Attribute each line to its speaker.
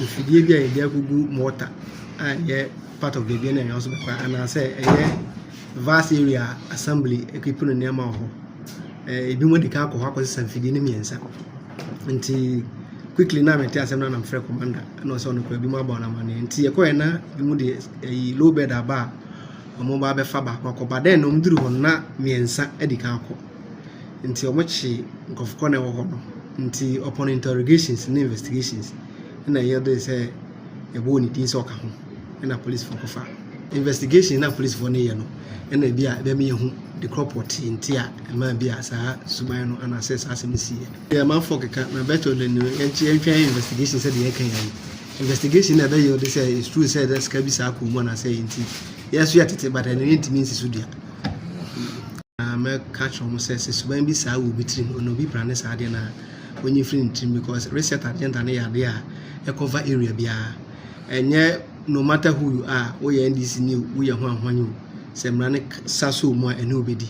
Speaker 1: if you be a good mortar, and yet part of the Bibiani-Anhwiaso-Bekwai, and I say a vast area assembly equipment near my home. If you want the car, because some feeding me and quickly now, I tell them I'm fresh commander, and also on the Bima Bonamani, and see a coina, a low bed about a mobile faber, but then no do not me and Sa Edicanco until much of corner until upon interrogations and investigations. And I hear they say a bony tea soccer and a police for Kofa. Investigation and police for Neano, and they be a the crop what in Tia and my be as a Subano and assess as in the sea. The amount for my better than investigation said the investigation that they say is true, said that Scabisa Kumana say in tea. Yes, we are it, but I didn't mean Sudia. Catch almost says when be sa will be trained or no be branded Adena when you feel because reset agent and they are there a cover area be and yet no matter who you are, we NDC new, we are one you. Semranic Sasu more and nobody.